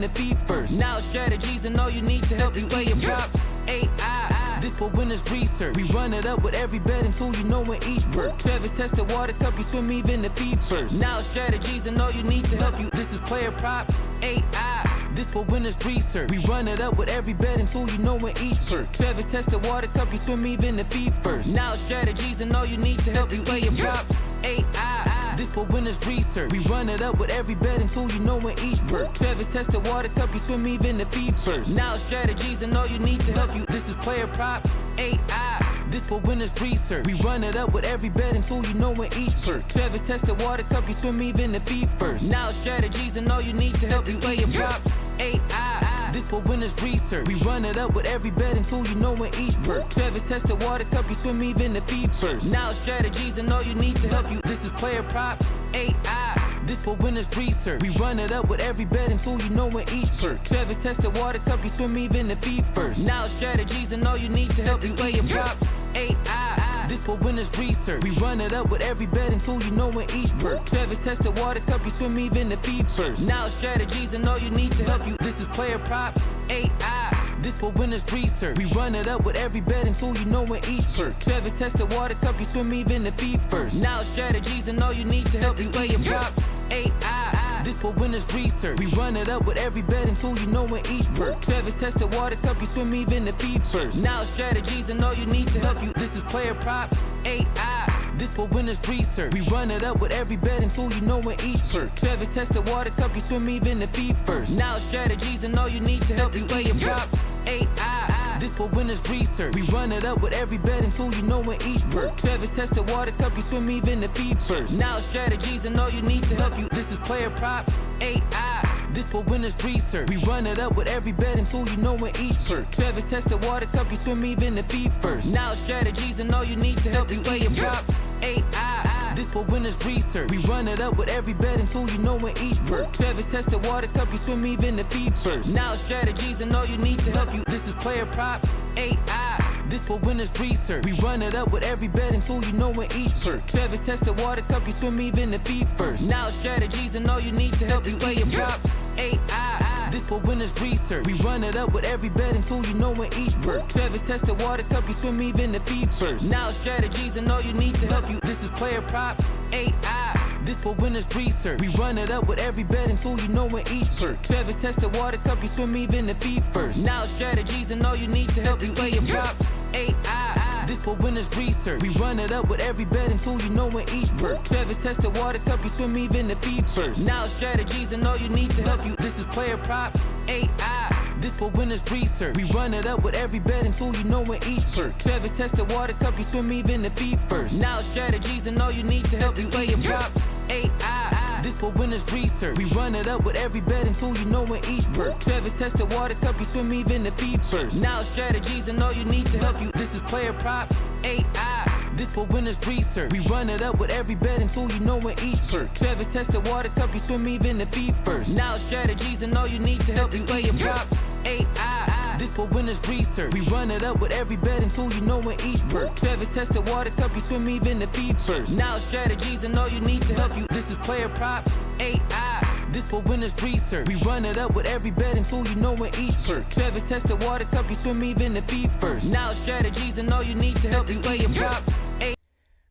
the feet first. Now strategies and all you need to help you play your props. AI, this for winners research. We run it up with every betting tool you know in each work. Travis test the waters, help you swim even the feet first. Now strategies and all you need to help you. This is player props. AI. This for winners research. We run it up with every betting tool you know in each perk. Travis test the waters, help you swim even the feet first. Now strategies and all you need to help you play your props. AI. This for winners research. We run it up with every betting tool you know in each perk. Travis test the waters, help you swim even the feet first. Now strategies and all you need to help you. This is player props. AI. This for winners research. We run it up with every betting tool you know in each perk. Travis test the waters, help you swim even the feet first. Now strategies and all you need to help you play your props. AI. This for winners research. We run it up with every betting tool you know in each perk. Travis test the waters, help you swim even the feet first. Now strategies and all you need to help you. This is player props. AI. This for winners research. We run it up with every betting tool you know in each perk. Travis test the waters, help you swim even the feet first. Now strategies and all you need to help you play your props. AI. This for winners research. We run it up with every betting tool you know in each perk. Travis test the waters, help you swim even the feet first. Now strategies and all you need to help you. This is player props. AI. This for winners research. We run it up with every betting tool you know in each perk. Travis test the waters, help you swim even the feet first. Now strategies and all you need to help you play your props. AI. This for winners research. We run it up with every betting tool you know in each perk. Travis test the waters, help you swim even the feet first. Now strategies and all you need to help you. This is player props. AI. This for winners research. We run it up with every betting tool you know in each perk. Travis test the waters, help you swim even the feet first. Now strategies and all you need to help you play your props. AI. This for winners research. We run it up with every betting tool you know in each perk. Travis test the waters, help you swim even the feet first. Now strategies and all you need to help you. This is player props. AI. This for winners research. We run it up with every betting tool you know in each perk. Travis test the waters, help you swim even the feet first. Now strategies and all you need to help you play your props. AI. This for winners research. We run it up with every betting tool you know in each perk. Travis test the waters, help you swim even the feet first. Now strategies and all you need to help you. This is player props. AI. This for winners research. We run it up with every betting tool you know in each perk. Travis test the waters, help you swim even the feet first. Now strategies and all you need to help you play your props. AI. This for winners research. We run it up with every betting tool you know in each perk. Travis test the waters, help you swim even the feet first. Now strategies and all you need to help you. This is player props. AI. This for winners research. We run it up with every betting tool you know in each perk. Travis test the waters, help you swim even the feet first. Now strategies and all you need to help you play your props. AI. This for winners research. We run it up with every betting tool you know in each perk. Travis test the waters, help you swim even the feet first. Now strategies and all you need to help you. This is player props. AI. This for winners research. We run it up with every betting tool you know in each perk. Travis test the waters, help you swim even the feet first. Now strategies and all you need to help you play your props. AI. This for winners research. We run it up with every betting tool you know in each perk. Travis test the waters, help you swim even the feet first. Now strategies and all you need to help you. This is player props. AI. This for winners research. We run it up with every betting tool you know in each perk. Travis test the waters, help you swim even the feet first. Now strategies and all you need to help you play your props. AI. This for winners research. We run it up with every betting tool you know in each perk. Travis test the waters, help you swim even the feet first. Now strategies and all you need to help you. This is player props. AI. This for winners research. We run it up with every betting tool you know in each perk. Travis test the waters, help you swim even the feet first. Now strategies and all you need to help you play your props.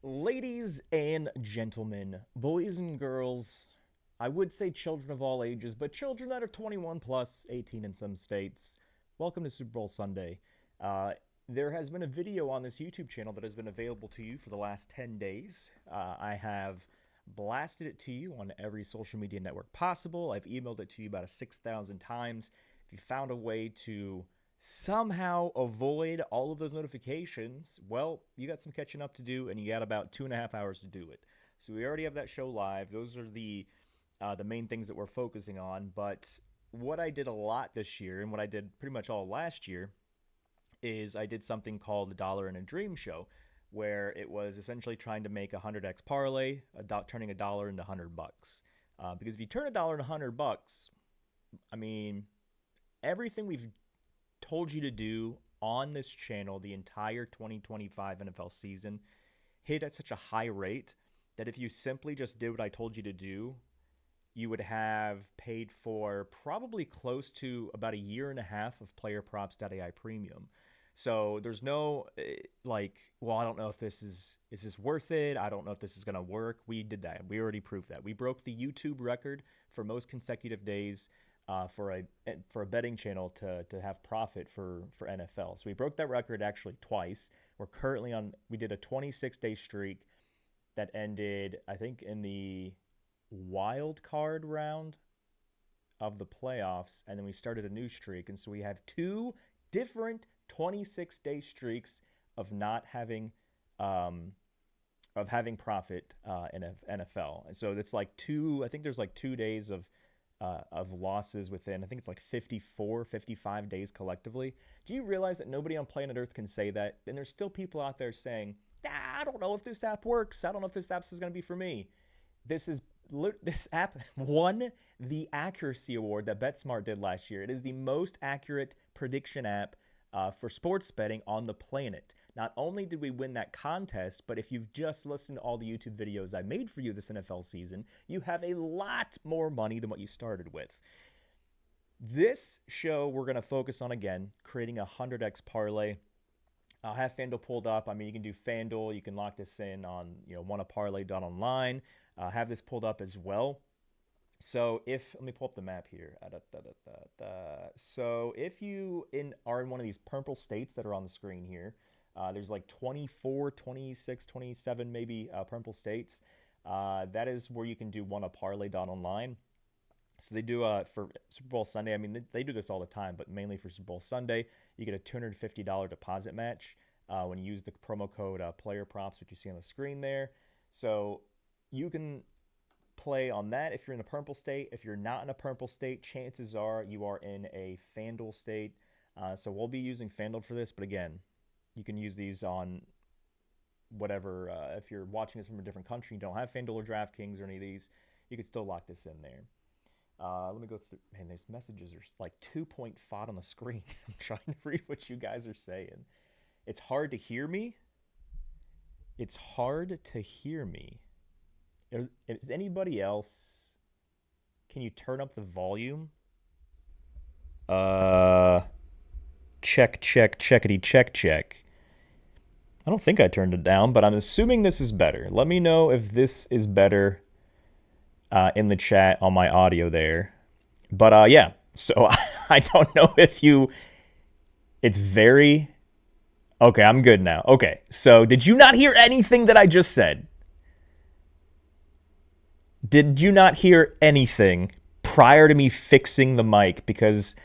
Ladies and gentlemen, boys and girls, I would say children of all ages, but children that are 21 plus, 18 in some states, welcome to Super Bowl Sunday. There has been a video on this YouTube channel that has been available to you for the last 10 days. I have blasted it to you on every social media network possible. I've emailed it to you about 6,000 times. If you found a way to somehow avoid all of those notifications, well, you got some catching up to do, and you got about 2.5 hours to do it. So we already have that show live. Those are the main things that we're focusing on. But what I did a lot this year, and what I did pretty much all last year, is I did something called the Dollar and a Dream Show, where it was essentially trying to make a 100x parlay, turning $1 into $100. Because if you turn $1 into $100, I mean, everything we've told you to do on this channel the entire 2025 NFL season hit at such a high rate that if you simply just did what I told you to do, you would have paid for probably close to about a year and a half of PlayerProps.ai premium. So there's no well, I don't know if this is this worth it? I don't know if this is gonna work. We did that. We already proved that. We broke the YouTube record for most consecutive days for a betting channel to have profit for NFL. So we broke that record actually twice. We're currently we did a 26-day streak that ended, I think, in the wild card round of the playoffs, and then we started a new streak. And so we have 2 different 26-day streaks of not having profit in NFL. And so it's like I think there's like 2 days of losses within, I think it's like 55 days collectively. Do you realize that nobody on planet Earth can say that? And there's still people out there saying, I don't know if this app works. I don't know if this app is going to be for me. This app won the accuracy award that BetSmart did last year. It is the most accurate prediction app for sports betting on the planet. Not only did we win that contest, but if you've just listened to all the YouTube videos I made for you this NFL season, you have a lot more money than what you started with. This show, we're going to focus on, again, creating a 100x parlay. I'll have FanDuel pulled up. I mean, you can do FanDuel. You can lock this in on, wannaparlay.online. Have this pulled up as well. So let me pull up the map here. So if you are in one of these purple states that are on the screen here, there's like 24, 26, 27 maybe purple states. That is where you can do wannaparlay.online. So they do for Super Bowl Sunday. I mean, they do this all the time, but mainly for Super Bowl Sunday, you get a $250 deposit match when you use the promo code PlayerProps, which you see on the screen there. So you can play on that if you're in a purple state. If you're not in a purple state, chances are you are in a FanDuel state. So we'll be using FanDuel for this, but again, you can use these on whatever. If you're watching this from a different country, you don't have FanDuel or DraftKings or any of these, you can still lock this in there. Let me go through. Man, these messages are like 2-point font on the screen. I'm trying to read what you guys are saying. It's hard to hear me. It's hard to hear me. Is anybody else? Can you turn up the volume? Check. I don't think I turned it down, but I'm assuming this is better. Let me know if this is better in the chat on my audio there. But yeah, so I don't know if it's very... Okay, I'm good now. Okay, so did you not hear anything that I just said? Did you not hear anything prior to me fixing the mic? Because,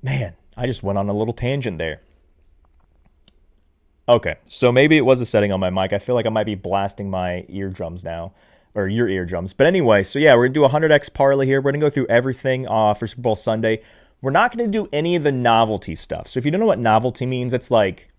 man, I just went on a little tangent there. Okay, so maybe it was a setting on my mic. I feel like I might be blasting my eardrums now, or your eardrums. But anyway, so yeah, we're going to do a 100x parlay here. We're going to go through everything for Super Bowl Sunday. We're not going to do any of the novelty stuff. So if you don't know what novelty means, it's like,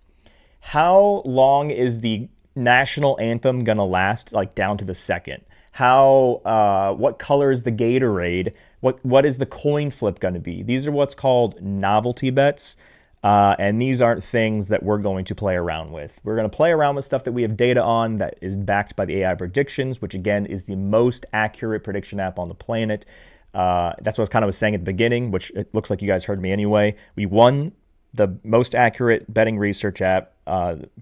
how long is the national anthem going to last, like down to the second? What color is the Gatorade? What is the coin flip going to be? These are what's called novelty bets. And these aren't things that we're going to play around with. We're going to play around with stuff that we have data on that is backed by the AI predictions, which again is the most accurate prediction app on the planet. That's what I kind of was saying at the beginning, which it looks like you guys heard me anyway. We won the most accurate betting research app,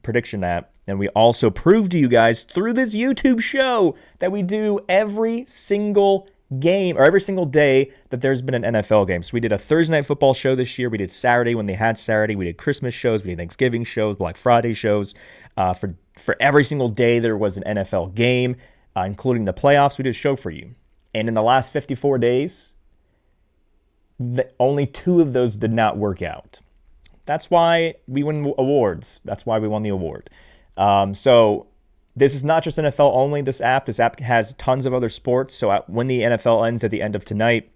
prediction app, and we also proved to you guys through this YouTube show that we do every single game or every single day that there's been an NFL game. So we did a Thursday Night Football show this year. We did Saturday when they had Saturday. We did Christmas shows. We did Thanksgiving shows, Black Friday shows. For every single day there was an NFL game, including the playoffs. We did a show for you. And in the last 54 days, only 2 of those did not work out. That's why we win awards. That's why we won the award. So this is not just NFL only, this app. This app has tons of other sports. So when the NFL ends at the end of tonight,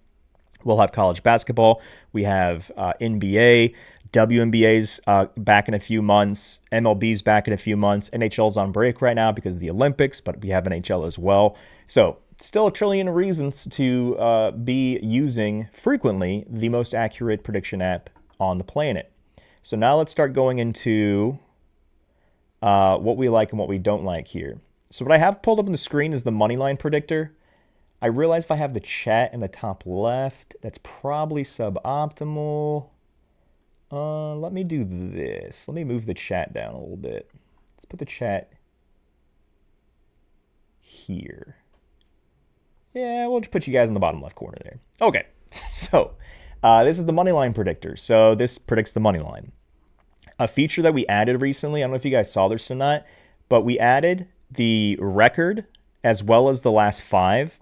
we'll have college basketball. We have NBA, WNBA's back in a few months. MLB's back in a few months. NHL's on break right now because of the Olympics, but we have NHL as well. So still a trillion reasons to be using frequently the most accurate prediction app on the planet. So now let's start going into what we like and what we don't like here. So what I have pulled up on the screen is the moneyline predictor. I realize if I have the chat in the top left, that's probably suboptimal. Let me do this. Let me move the chat down a little bit. Let's put the chat here. Yeah, we'll just put you guys in the bottom left corner there. Okay, so this is the money line predictor. So this predicts the money line. A feature that we added recently, I don't know if you guys saw this or not, but we added the record as well as the last 5.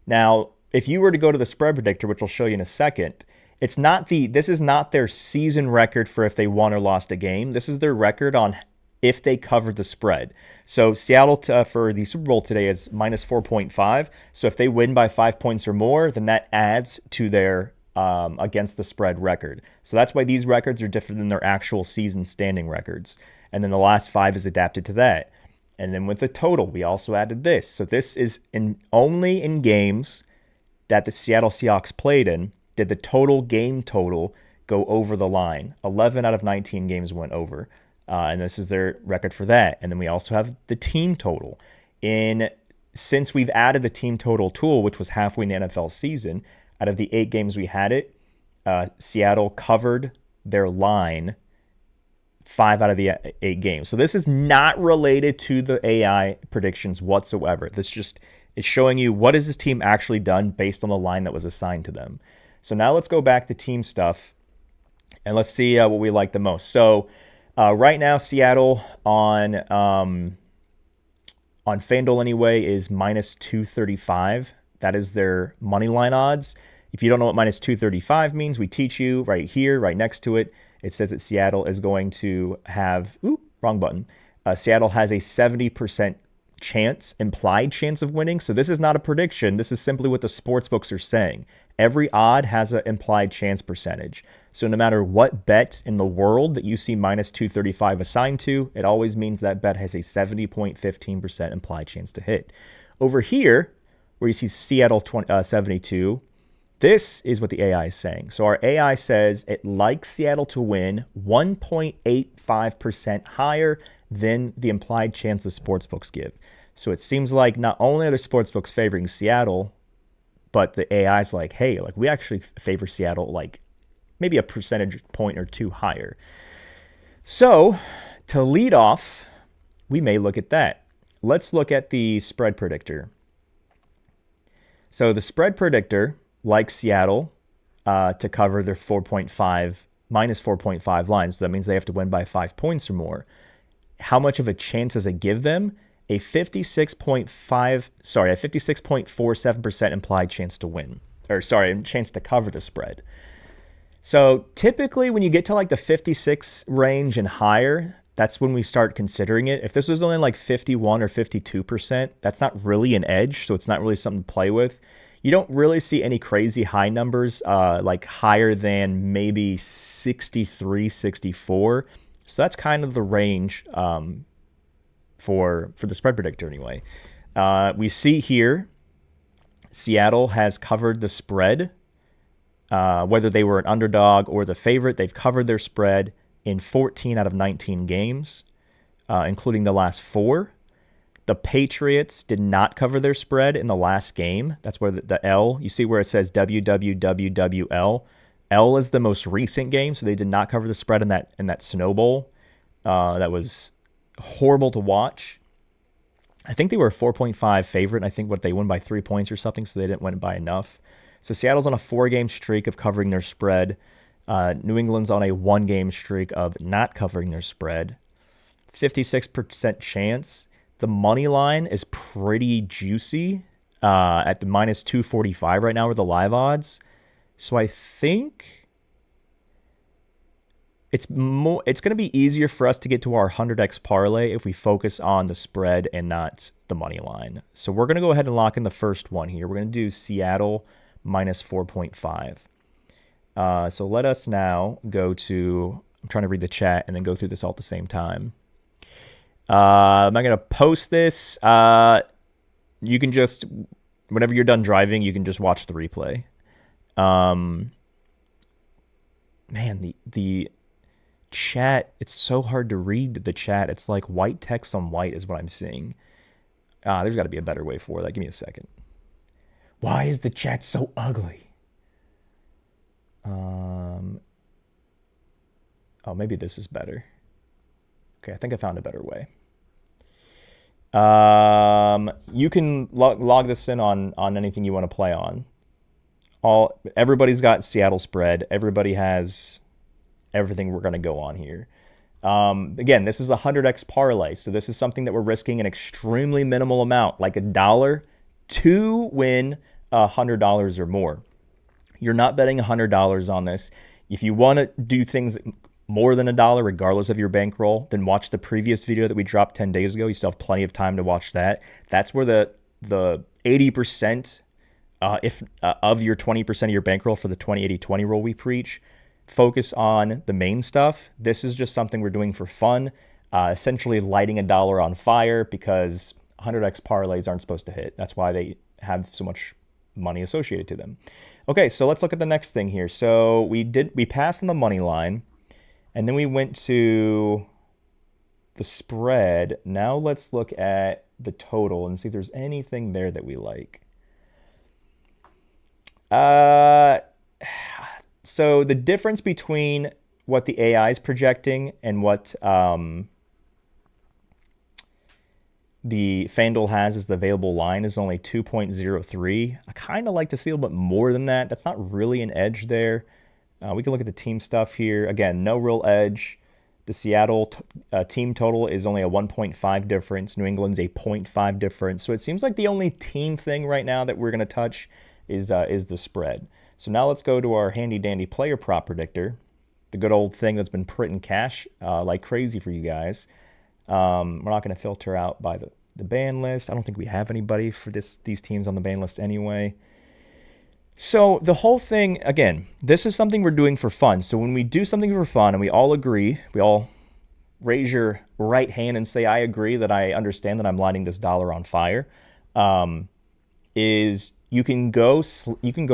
Now, if you were to go to the spread predictor, which I'll show you in a second, this is not their season record for if they won or lost a game. This is their record on if they covered the spread. So Seattle for the Super Bowl today is minus 4.5. So if they win by 5 points or more, then that adds to their against the spread record. So that's why these records are different than their actual season standing records. And then the last 5 is adapted to that. And then with the total, we also added this. So this is only in games that the Seattle Seahawks played in did the total game total go over the line. 11 out of 19 games went over. And this is their record for that. And then we also have the team total. Since we've added the team total tool, which was halfway in the NFL season, out of the 8 games we had it, Seattle covered their line 5 out of the 8 games. So this is not related to the AI predictions whatsoever. It's showing you what has this team actually done based on the line that was assigned to them. So now let's go back to team stuff and let's see what we like the most. So right now, Seattle on FanDuel anyway is minus 235. That is their money line odds. If you don't know what minus 235 means, we teach you right here, right next to it. It says that Seattle is going to have, wrong button. Seattle has a 70% chance, implied chance of winning. So this is not a prediction. This is simply what the sports books are saying. Every odd has an implied chance percentage. So no matter what bet in the world that you see minus 235 assigned to, it always means that bet has a 70.15% implied chance to hit. Over here, where you see Seattle 72, this is what the AI is saying. So our AI says it likes Seattle to win 1.85% higher than the implied chance the sportsbooks give. So it seems like not only are the sportsbooks favoring Seattle, but the AI is like, hey, like we actually favor Seattle like maybe a percentage point or 2 higher. So to lead off, we may look at that. Let's look at the spread predictor. So the spread predictor likes Seattle to cover their minus 4.5 lines. So that means they have to win by 5 points or more. How much of a chance does it give them? A 56.47% implied chance to win. Chance to cover the spread. So typically when you get to like the 56 range and higher, that's when we start considering it. If this was only like 51 or 52%, that's not really an edge, so it's not really something to play with. You don't really see any crazy high numbers, like higher than maybe 63, 64. So that's kind of the range for the spread predictor anyway. We see here Seattle has covered the spread. Whether they were an underdog or the favorite, they've covered their spread in 14 out of 19 games, including the last 4. The Patriots did not cover their spread in the last game. That's where the L, you see where it says WWWWL. L is the most recent game, so they did not cover the spread in that Snow Bowl. That was horrible to watch. I think they were a 4.5 favorite. I think they won by 3 points or something, so they didn't win by enough. So Seattle's on a 4-game streak of covering their spread. New England's on a 1-game streak of not covering their spread. 56% chance. The money line is pretty juicy at the minus 245 right now with the live odds. So I think it's going to be easier for us to get to our 100x parlay if we focus on the spread and not the money line. So we're going to go ahead and lock in the first one here. We're going to do Seattle minus 4.5. So let us now go to, I'm trying to read the chat and then go through this all at the same time. I'm not going to post this. You can just, whenever you're done driving, you can just watch the replay. Man, the chat, it's so hard to read the chat. It's like white text on white is what I'm seeing. There's got to be a better way for that. Give me a second. Why is the chat so ugly? Oh, maybe this is better. Okay, I think I found a better way. You can log this in on anything you want to play on. Everybody's got Seattle spread. Everybody has everything we're going to go on here. Again, this is a 100x parlay, so this is something that we're risking an extremely minimal amount, like $1 to win $100 or more. You're not betting $100 on this. If you want to do things more than $1, regardless of your bankroll, then watch the previous video that we dropped 10 days ago. You still have plenty of time to watch that. That's where the 80% of your 20% of your bankroll for the 20-80-20 rule we preach. Focus on the main stuff. This is just something we're doing for fun, essentially lighting $1 on fire because 100x parlays aren't supposed to hit. That's why they have so much money associated to them. Okay, so let's look at the next thing here. So we passed on the money line, and then we went to the spread. Now let's look at the total and see if there's anything there that we like. So the difference between what the AI is projecting and what the FanDuel has as the available line is only 2.03. I kind of like to see a little bit more than that. That's not really an edge there. We can look at the team stuff here. Again, no real edge. The Seattle team total is only a 1.5 difference. New England's a 0.5 difference. So it seems like the only team thing right now that we're going to touch is the spread. So now let's go to our handy-dandy player prop predictor, the good old thing that's been printing cash like crazy for you guys. We're not going to filter out by the ban list. I don't think we have anybody for these teams on the ban list anyway. So the whole thing, again, this is something we're doing for fun. So when we do something for fun and we all agree, we all raise your right hand and say, I agree that I understand that I'm lighting this dollar on fire, is you can go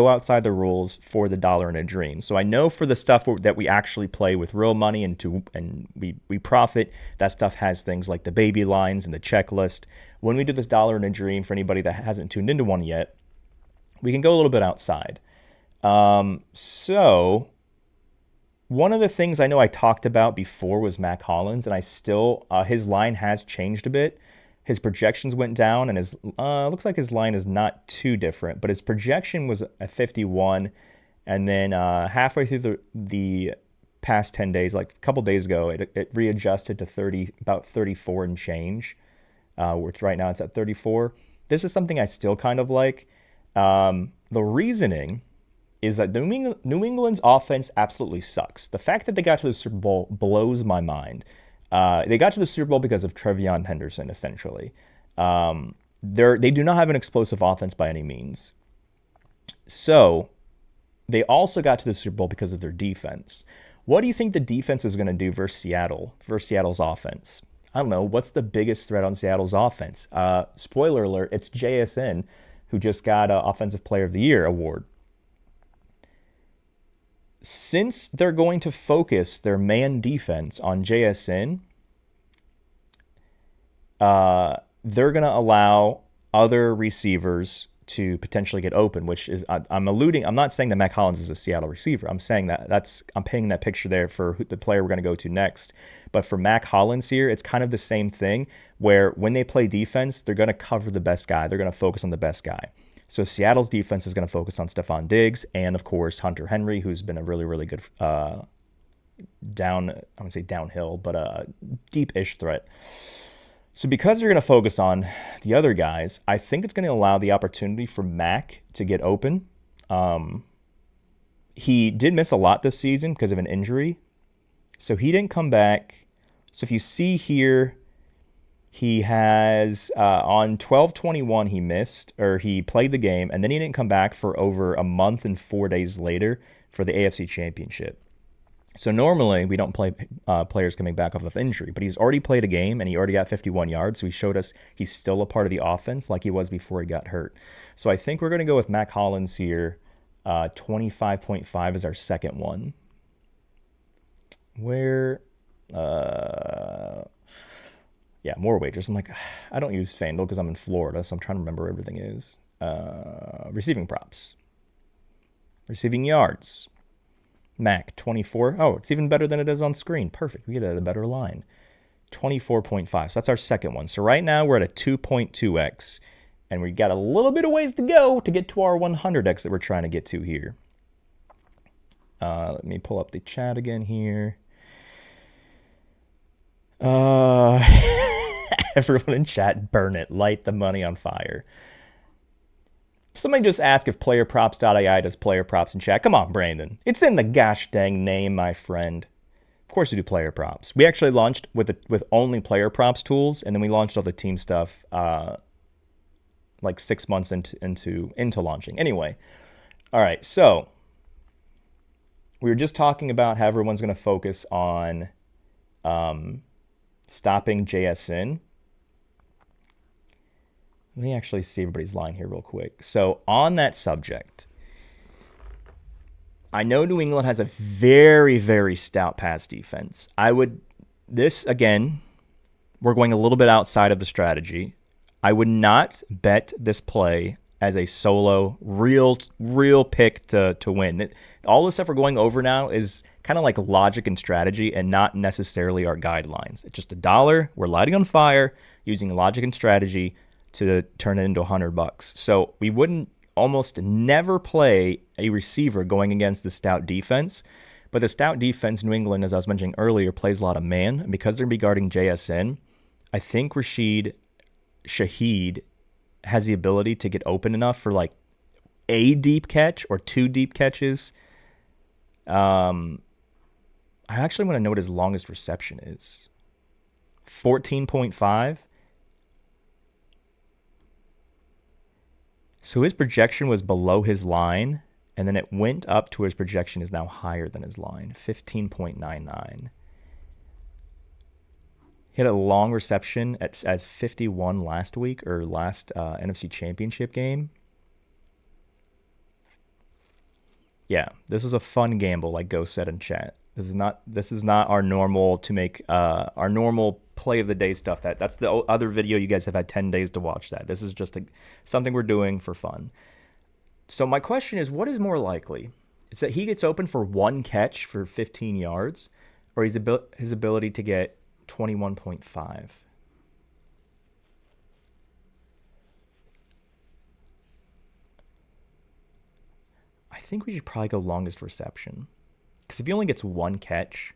outside the rules for the dollar in a dream. So I know for the stuff that we actually play with real money and we profit, that stuff has things like the baby lines and the checklist. When we do this dollar in a dream, for anybody that hasn't tuned into one yet, we can go a little bit outside. So one of the things I know I talked about before was Mac Hollins, and I still his line has changed a bit. His projections went down, and his looks like his line is not too different, but his projection was at 51, and then halfway through the past 10 days, like a couple days ago, it readjusted to about 34 and change, which right now it's at 34. This is something I still kind of like. The reasoning is that New England's offense absolutely sucks. The fact that they got to the Super Bowl blows my mind. They got to the Super Bowl because of Trevion Henderson, essentially. They do not have an explosive offense by any means. So they also got to the Super Bowl because of their defense. What do you think the defense is going to do versus Seattle's offense? I don't know. What's the biggest threat on Seattle's offense? Spoiler alert, it's JSN, who just got an Offensive Player of the Year award. Since they're going to focus their man defense on JSN, they're going to allow other receivers to potentially get open, which is, I'm not saying that Mac Hollins is a Seattle receiver. I'm saying I'm painting that picture there for the player we're going to go to next. But for Mac Hollins here, it's kind of the same thing where when they play defense, they're going to cover the best guy. They're going to focus on the best guy. So Seattle's defense is going to focus on Stephon Diggs and, of course, Hunter Henry, who's been a really, really good I wouldn't say downhill, but a deep-ish threat. So because they're going to focus on the other guys, I think it's going to allow the opportunity for Mac to get open. He did miss a lot this season because of an injury, so he didn't come back. So if you see here, he has on 12/21 he missed, or he played the game, and then he didn't come back for over a month and 4 days later for the AFC Championship. So normally we don't play players coming back off of injury, but he's already played a game and he already got 51 yards. So he showed us he's still a part of the offense like he was before he got hurt. So I think we're going to go with Mac Hollins here. 25.5 is our second one. Yeah, more wagers. I'm like, I don't use FanDuel because I'm in Florida, so I'm trying to remember where everything is. Receiving props. Receiving yards. Mac 24. Oh, it's even better than it is on screen. Perfect. We get a better line. 24.5. So that's our second one. So right now we're at a 2.2x. And we got a little bit of ways to go to get to our 100x that we're trying to get to here. Let me pull up the chat again here. Everyone in chat, burn it. Light the money on fire. Somebody just asked if PlayerProps.ai does player props in chat. Come on, Brandon. It's in the gosh dang name, my friend. Of course we do player props. We actually launched with only player props tools, and then we launched all the team stuff like 6 months into launching. Anyway, all right. So we were just talking about how everyone's going to focus on stopping JSN. Let me actually see everybody's line here real quick. So on that subject, I know New England has a very, very stout pass defense. Again, we're going a little bit outside of the strategy. I would not bet this play as a solo, real pick to win. All the stuff we're going over now is kind of like logic and strategy and not necessarily our guidelines. It's just $1. We're lighting on fire using logic and strategy to turn it into $100. So we wouldn't almost never play a receiver going against the stout defense. But the stout defense, New England, as I was mentioning earlier, plays a lot of man. And because they're going to be guarding JSN, I think Rashid Shaheed has the ability to get open enough for like a deep catch or 2 deep catches. I actually want to know what his longest reception is. 14.5. So his projection was below his line, and then it went up to his projection is now higher than his line, 15.99. He had a long reception as 51 last week or last NFC Championship game. Yeah, this is a fun gamble, like Ghost said in chat. This is not our normal to make our normal play of the day stuff. That's the other video you guys have had 10 days to watch that. This is just something we're doing for fun. So my question is, what is more likely? It's that he gets open for 1 catch for 15 yards, or his ability to get 21.5. I think we should probably go longest reception. Because if he only gets 1 catch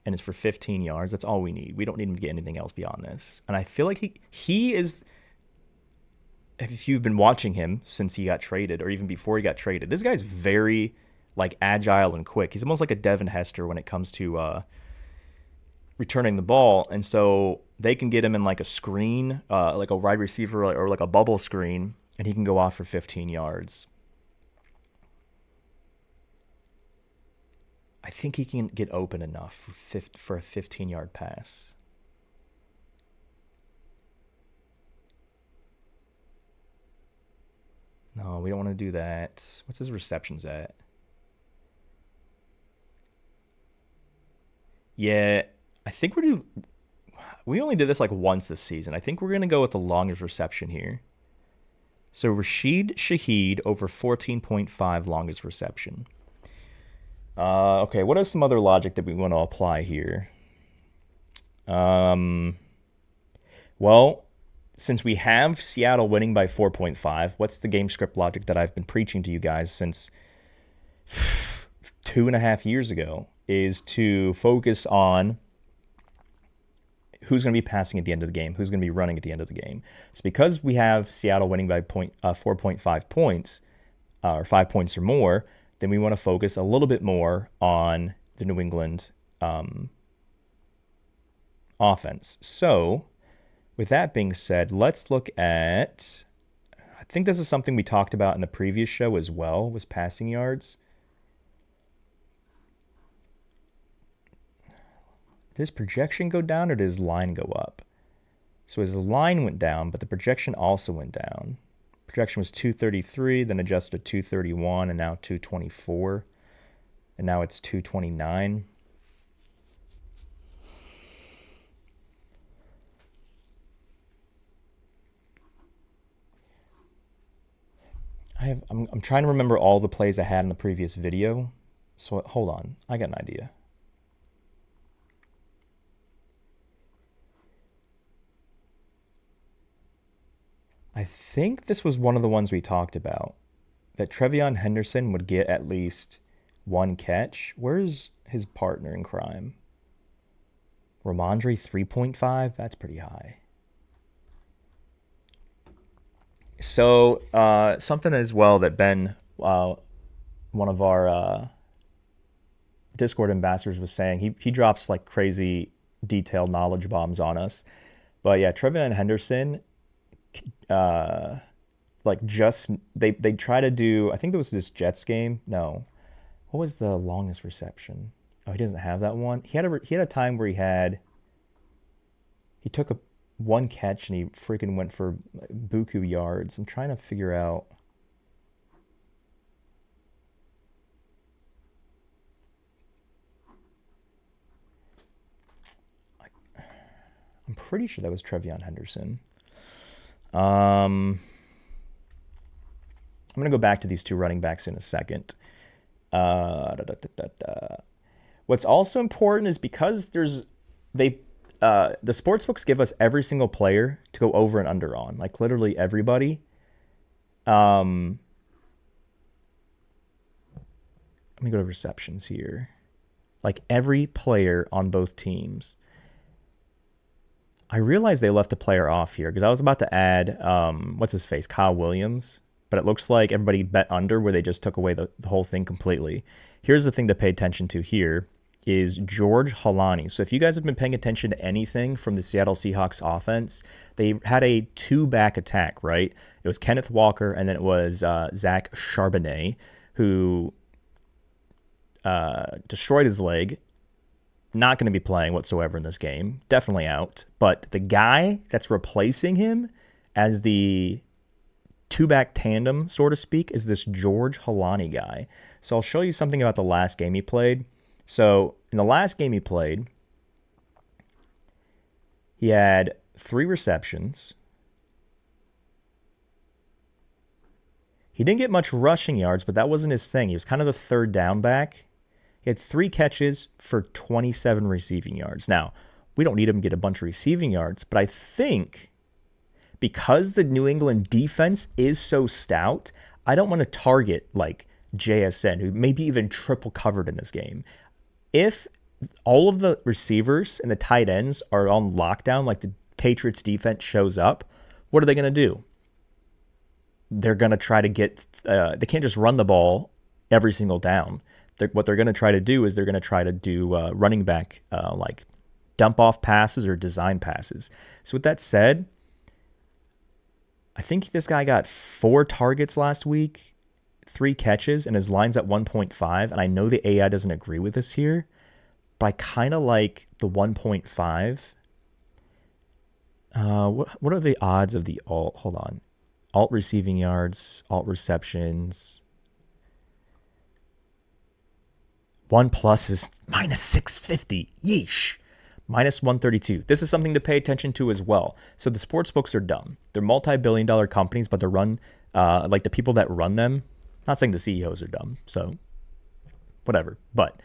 and it's for 15 yards, that's all we need. We don't need him to get anything else beyond this. And I feel like he is, if you've been watching him since he got traded or even before he got traded, this guy's very like agile and quick. He's almost like a Devin Hester when it comes to returning the ball. And so they can get him in like a screen, like a wide receiver or like a bubble screen, and he can go off for 15 yards. I think he can get open enough for a 15-yard pass. No, we don't want to do that. What's his receptions at? Yeah, I think we only did this like once this season. I think we're going to go with the longest reception here. So Rashid Shaheed over 14.5 longest reception. Okay, what is some other logic that we want to apply here? Well, since we have Seattle winning by 4.5, what's the game script logic that I've been preaching to you guys since 2.5 years ago is to focus on who's going to be passing at the end of the game, who's going to be running at the end of the game. So because we have Seattle winning by 4.5 points, or 5 points or more, then we want to focus a little bit more on the New England offense. So with that being said, let's look at, I think this is something we talked about in the previous show as well, was passing yards. Did his projection go down or did his line go up? So his line went down, but the projection also went down. Projection was 233, then adjusted to 231, and now 224. And now it's 229. I'm trying to remember all the plays I had in the previous video. So hold on, I got an idea. I think this was one of the ones we talked about, that Trevion Henderson would get at least one catch. Where's his partner in crime? Ramondre 3.5? That's pretty high. So something as well that Ben, one of our Discord ambassadors, was saying, he drops like crazy detailed knowledge bombs on us. But yeah, Trevion Henderson, like just they try to do, I think there was this Jets game. No, what was the longest reception? Oh, he doesn't have that one. He had a time where he took one catch and he freaking went for buku yards. I'm trying to figure out. I'm pretty sure that was Trevion Henderson. I'm going to go back to these two running backs in a second. What's also important is because the sportsbooks give us every single player to go over and under on, like literally everybody. Let me go to receptions here. Like every player on both teams. I realized they left a player off here because I was about to add, what's his face, Kyle Williams. But it looks like everybody bet under where they just took away the whole thing completely. Here's the thing to pay attention to here is George Holani. So if you guys have been paying attention to anything from the Seattle Seahawks offense, they had a two-back attack, right? It was Kenneth Walker, and then it was Zach Charbonnet, who destroyed his leg. Not going to be playing whatsoever in this game. Definitely out. But the guy that's replacing him as the two-back tandem, so to speak, is this George Holani guy. So I'll show you something about the last game he played. So in the last game he played, he had 3 receptions. He didn't get much rushing yards, but that wasn't his thing. He was kind of the third down back. He had 3 catches for 27 receiving yards. Now, we don't need him to get a bunch of receiving yards, but I think because the New England defense is so stout, I don't want to target like JSN, who maybe even triple covered in this game. If all of the receivers and the tight ends are on lockdown, like the Patriots defense shows up, what are they going to do? They're going to try to get, they can't just run the ball every single down. What they're going to try to do is they're going to try to do running back like dump off passes or design passes. So with that said, I think this guy got 4 targets last week, 3 catches, and his line's at 1.5. And I know the AI doesn't agree with this here, but I kind of like the 1.5. What are the odds of the alt? Hold on. Alt receiving yards, alt receptions. 1+ is minus 650. Yeesh. Minus 132. This is something to pay attention to as well. So the sports books are dumb. They're multi-billion-dollar companies, but they're run, like the people that run them, not saying the CEOs are dumb, so whatever. But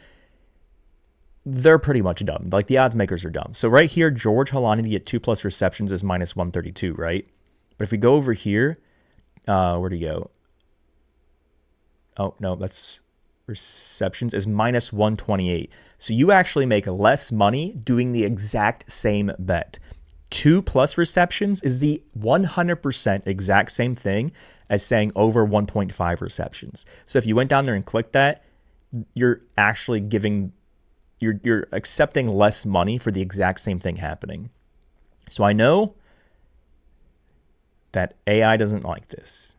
they're pretty much dumb. Like the odds makers are dumb. So right here, George Holani to get 2+ receptions is minus 132, right? But if we go over here, where'd he go? Oh, no, that's receptions is minus 128. So you actually make less money doing the exact same bet. 2+ receptions is the 100% exact same thing as saying over 1.5 receptions. So if you went down there and clicked that, you're actually giving, you're accepting less money for the exact same thing happening. So I know that AI doesn't like this.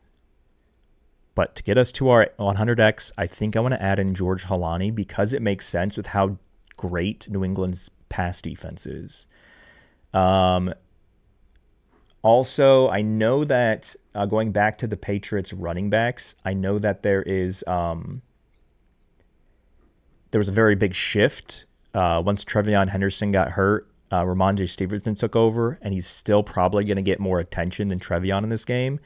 But to get us to our 100x, I think I want to add in George Holani because it makes sense with how great New England's pass defense is. Also, I know that going back to the Patriots running backs, I know that there was a very big shift once Trevion Henderson got hurt. Ramondre Stevenson took over, and he's still probably going to get more attention than Trevion in this game.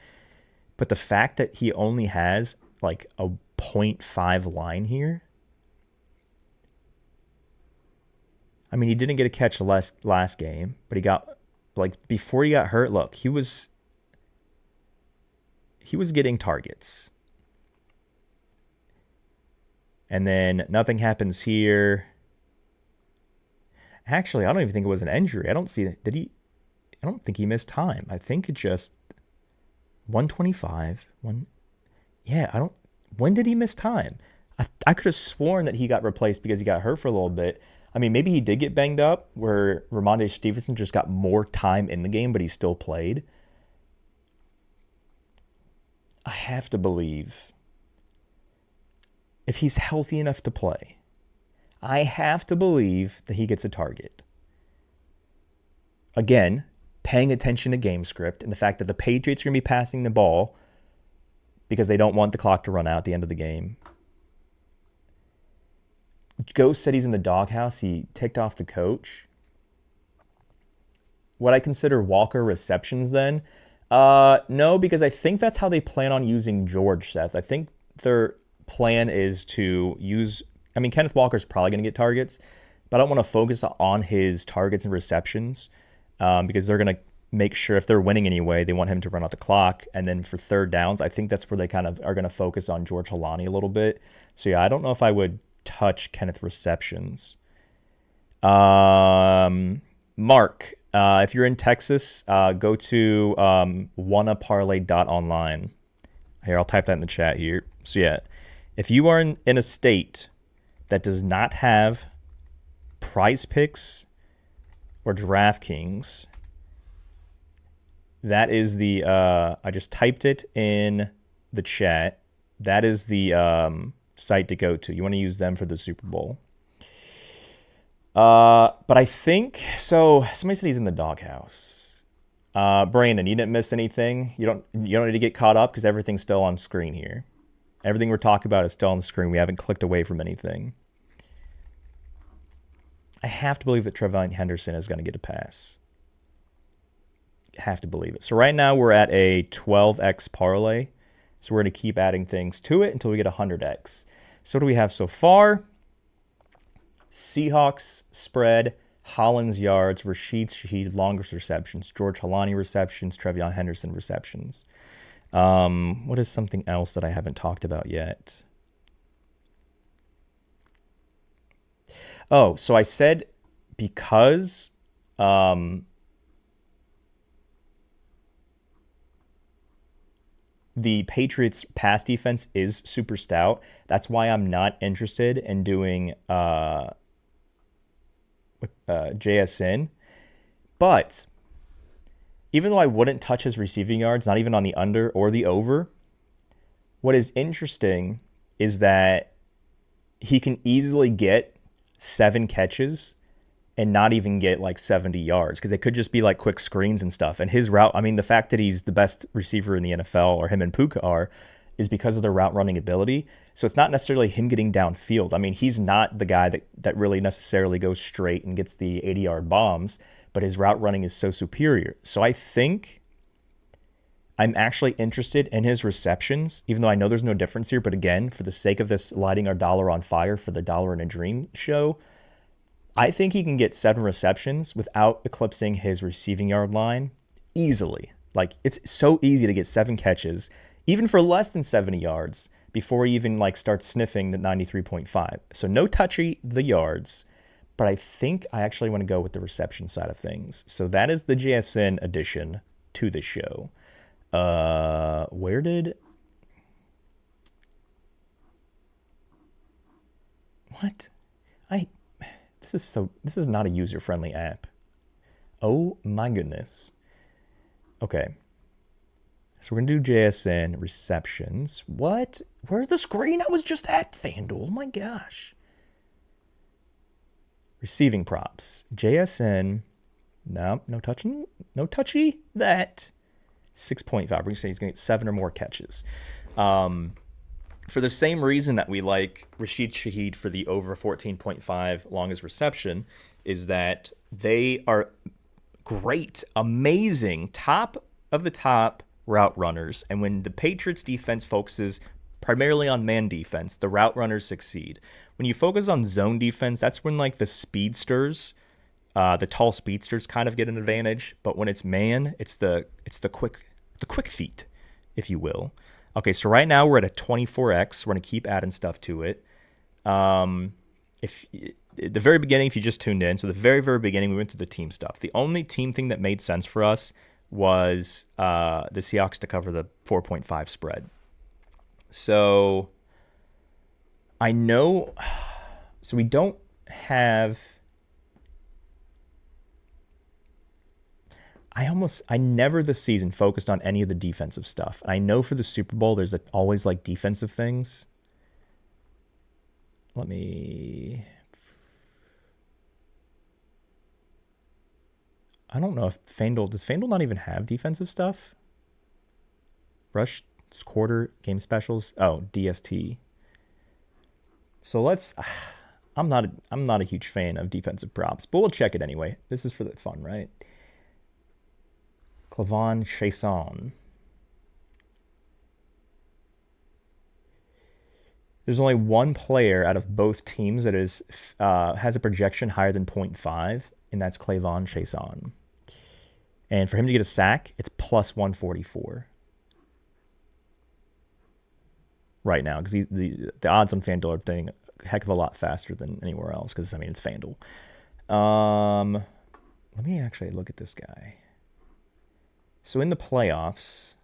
But the fact that he only has like a 0.5 line here. I mean, he didn't get a catch last game, but he got, like, before he got hurt, look, he was getting targets. And then nothing happens here. Actually, I don't even think it was an injury. I don't think he missed time. I think it just 125. When did he miss time? I could have sworn that he got replaced because he got hurt for a little bit. I mean, maybe he did get banged up where Ramondre Stevenson just got more time in the game, but he still played. I have to believe if he's healthy enough to play, I have to believe that he gets a target. Again, paying attention to game script and the fact that the Patriots are going to be passing the ball because they don't want the clock to run out at the end of the game. Ghost said he's in the doghouse. He ticked off the coach. Would I consider Walker receptions then? No, because I think that's how they plan on using George, Seth. I think their plan is to use... I mean, Kenneth Walker's probably going to get targets, but I don't want to focus on his targets and receptions because they're going to make sure if they're winning anyway, they want him to run out the clock. And then for third downs, I think that's where they kind of are going to focus on George Holani a little bit. So yeah, I don't know if I would touch Kenneth receptions. Mark, if you're in Texas, go to wannaparlay.online. Here, I'll type that in the chat here. So yeah, if you are in a state that does not have Prize Picks or DraftKings, that is the I just typed it in the chat. That is the site to go to. You want to use them for the Super Bowl. But I think so. Somebody said he's in the doghouse. Brandon, you didn't miss anything. You don't need to get caught up because everything's still on screen here. Everything we're talking about is still on the screen. We haven't clicked away from anything. I have to believe that Trevion Henderson is going to get a pass. Have to believe it. So right now we're at a 12x parlay. So we're going to keep adding things to it until we get 100x. So what do we have so far? Seahawks spread, Hollins yards, Rashid Shaheed longest receptions, George Holani receptions, Trevion Henderson receptions. What is something else that I haven't talked about yet? Oh, so I said because the Patriots' pass defense is super stout. That's why I'm not interested in doing with JSN. But even though I wouldn't touch his receiving yards, not even on the under or the over, what is interesting is that he can easily get 7 catches and not even get like 70 yards because they could just be like quick screens and stuff. And his route, I mean, the fact that he's the best receiver in the NFL, or him and Puka are, is because of their route running ability. So it's not necessarily him getting downfield. I mean, he's not the guy that really necessarily goes straight and gets the 80-yard bombs, but his route running is so superior. So I think I'm actually interested in his receptions, even though I know there's no difference here. But again, for the sake of this lighting our dollar on fire for the Dollar in a Dream show, I think he can get 7 receptions without eclipsing his receiving yard line easily. Like, it's so easy to get 7 catches, even for less than 70 yards, before he even like starts sniffing the 93.5. So no touchy the yards, but I think I actually want to go with the reception side of things. So that is the JSN addition to the show. Where did... What? This is not a user-friendly app. Oh my goodness. Okay. So we're going to do JSN receptions. What? Where's the screen I was just at, FanDuel? Oh my gosh. Receiving props. JSN. No touching. No touchy that. 6.5. We're going to say he's going to get 7 or more catches. For the same reason that we like Rashid Shaheed for the over 14.5 longest reception, is that they are great, amazing, top of the top route runners. And when the Patriots defense focuses primarily on man defense, the route runners succeed. When you focus on zone defense, that's when like the speedsters, the tall speedsters kind of get an advantage. But when it's man, it's the quick feet, if you will. Okay, so right now we're at a 24x. We're gonna keep adding stuff to it. If at the very beginning, if you just tuned in, so the very beginning, we went through the team stuff. The only team thing that made sense for us was the Seahawks to cover the 4.5 spread. So I know, so we don't have. I never this season focused on any of the defensive stuff. I know for the Super Bowl, there's always like defensive things. Let me. I don't know if does FanDuel not even have defensive stuff? Rush, quarter, game specials. Oh, DST. So let's. I'm not a huge fan of defensive props, but we'll check it anyway. This is for the fun, right? Clavon Chason. There's only one player out of both teams that is has a projection higher than 0.5, and that's Clavon Chason. And for him to get a sack, it's plus 144 right now, because the odds on FanDuel are doing a heck of a lot faster than anywhere else, because, I mean, it's FanDuel. Let me actually look at this guy. So in the playoffs,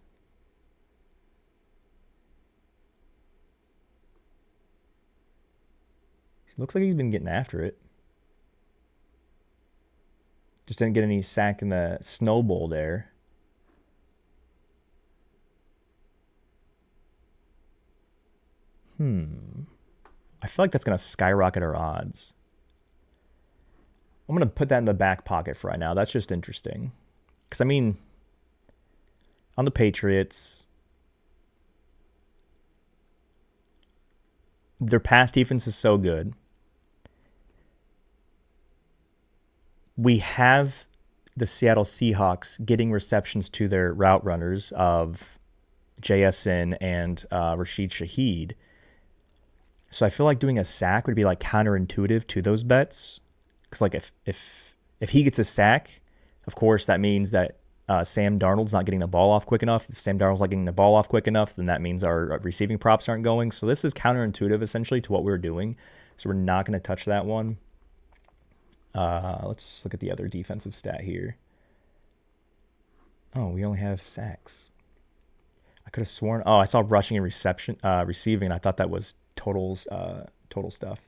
it looks like he's been getting after it. Just didn't get any sack in the Snow Bowl there. I feel like that's going to skyrocket our odds. I'm going to put that in the back pocket for right now. That's just interesting. Because, I mean, on the Patriots, their pass defense is so good. We have the Seattle Seahawks getting receptions to their route runners of JSN and Rashid Shaheed. So I feel like doing a sack would be like counterintuitive to those bets. Because like if he gets a sack, of course that means that Sam Darnold's not getting the ball off quick enough. If Sam Darnold's not getting the ball off quick enough, then that means our receiving props aren't going. So this is counterintuitive essentially to what we're doing. So we're not going to touch that one. Let's just look at the other defensive stat here. Oh, we only have sacks. I could have sworn. Oh, I saw rushing and receiving, and I thought that was total stuff.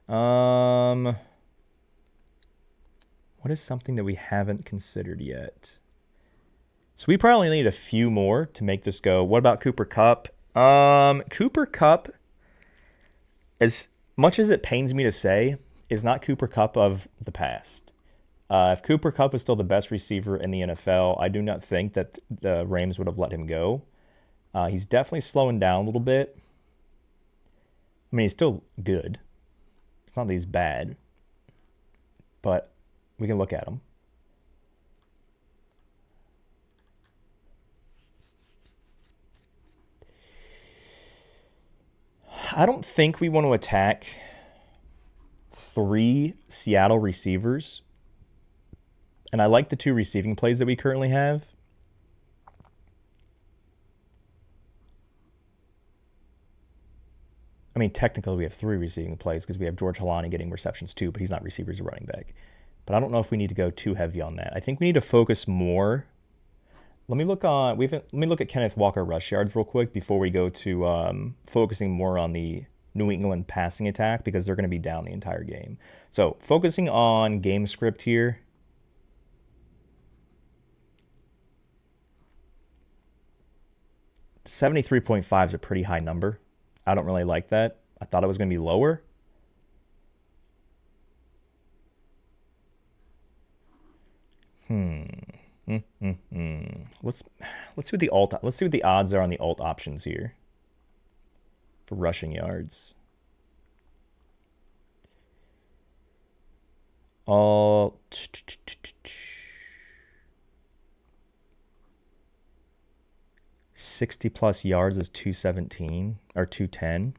What is something that we haven't considered yet? So we probably need a few more to make this go. What about Cooper Kupp? Cooper Kupp, as much as it pains me to say, is not Cooper Kupp of the past. If Cooper Kupp is still the best receiver in the NFL, I do not think that the Rams would have let him go. He's definitely slowing down a little bit. I mean, he's still good. It's not that he's bad. But we can look at him. I don't think we want to attack 3 Seattle receivers. And I like the 2 receiving plays that we currently have. I mean, technically we have 3 receiving plays because we have George Halani getting receptions too, but he's not receiver, he's a running back. But I don't know if we need to go too heavy on that. I think we need to focus more. Let me look at Kenneth Walker rush yards real quick before we go to focusing more on the New England passing attack, because they're going to be down the entire game. So focusing on game script here. $73.5 is a pretty high number. I don't really like that. I thought it was going to be lower. Let's see what the odds are on the alt options here for rushing yards. 60 plus yards is 217 or 210.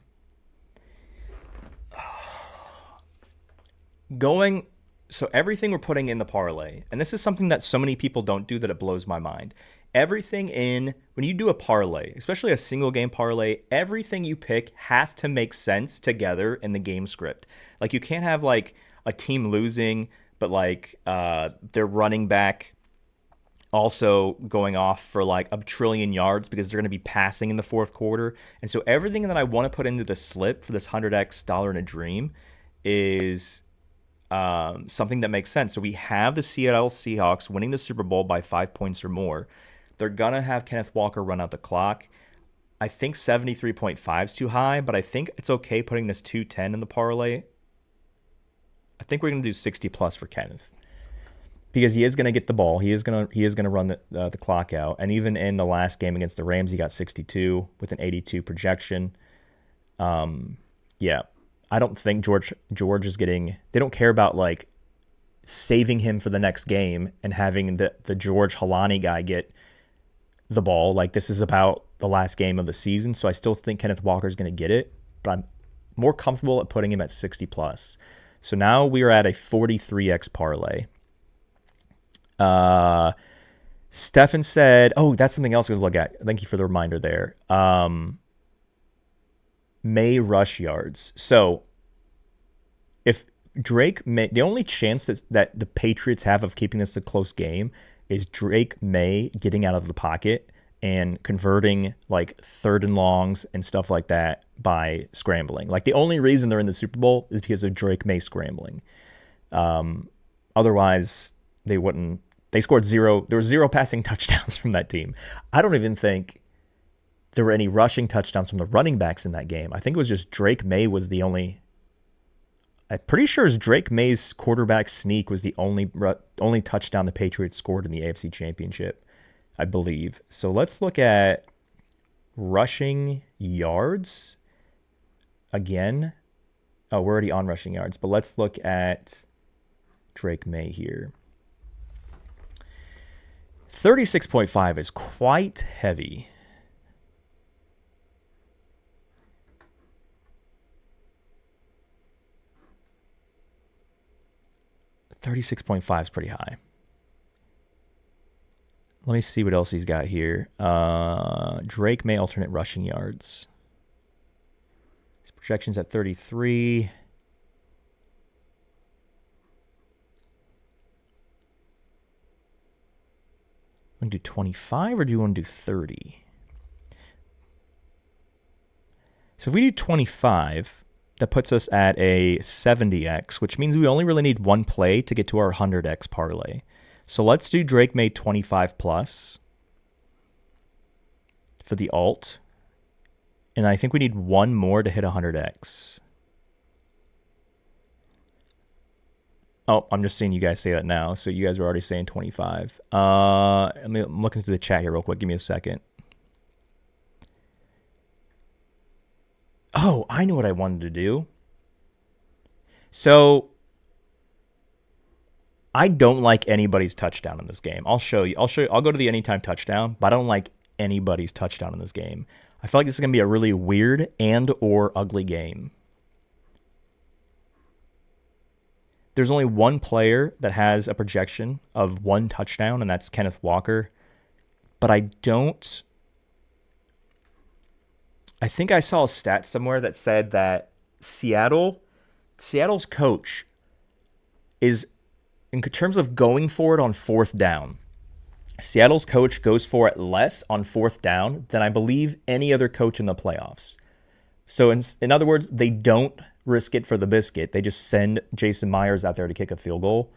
So everything we're putting in the parlay, and this is something that so many people don't do that it blows my mind. Everything when you do a parlay, especially a single game parlay, everything you pick has to make sense together in the game script. Like you can't have like a team losing, but like their running back also going off for like a trillion yards because they're going to be passing in the fourth quarter. And so everything that I want to put into the slip for this 100x dollar in a dream is something that makes sense. So we have the Seattle Seahawks winning the Super Bowl by 5 points or more. They're going to have Kenneth Walker run out the clock. I think 73.5 is too high, but I think it's okay putting this 210 in the parlay. I think we're going to do 60 plus for Kenneth because he is going to get the ball. He is going to run the clock out. And even in the last game against the Rams, he got 62 with an 82 projection. Yeah. I don't think George is getting... They don't care about, like, saving him for the next game and having the George Halani guy get the ball. Like, this is about the last game of the season, so I still think Kenneth Walker is going to get it, but I'm more comfortable at putting him at 60 plus. So now we are at a 43x parlay. Stefan said... Oh, that's something else we could look at. Thank you for the reminder there. May rush yards. So if Drake May, the only chance that the Patriots have of keeping this a close game is Drake May getting out of the pocket and converting like third and longs and stuff like that by scrambling. Like the only reason they're in the Super Bowl is because of Drake May scrambling. Otherwise they wouldn't. They scored zero. There were 0 passing touchdowns from that team. I don't even think there were any rushing touchdowns from the running backs in that game. I think it was just Drake May was the only... I'm pretty sure Drake May's quarterback sneak was the only touchdown the Patriots scored in the AFC Championship, I believe. So let's look at rushing yards again. Oh, we're already on rushing yards, but let's look at Drake May here. 36.5 is quite heavy. 36.5 is pretty high. Let me see what else he's got here. Drake May alternate rushing yards. His projection's at 33. Want to do 25 or do you want to do 30? So if we do 25... that puts us at a 70x, which means we only really need one play to get to our 100x parlay. So let's do Drake May 25 plus for the alt. And I think we need one more to hit 100x. Oh, I'm just seeing you guys say that now. So you guys are already saying 25. I'm looking through the chat here real quick. Give me a second. Oh, I know what I wanted to do. So I don't like anybody's touchdown in this game. I'll show you. I'll go to the anytime touchdown, but I don't like anybody's touchdown in this game. I feel like this is going to be a really weird and or ugly game. There's only one player that has a projection of 1 touchdown, and that's Kenneth Walker. But I think I saw a stat somewhere that said that Seattle's coach is, in terms of going for it on 4th down, Seattle's coach goes for it less on 4th down than I believe any other coach in the playoffs. So in other words, they don't risk it for the biscuit. They just send Jason Myers out there to kick a field goal.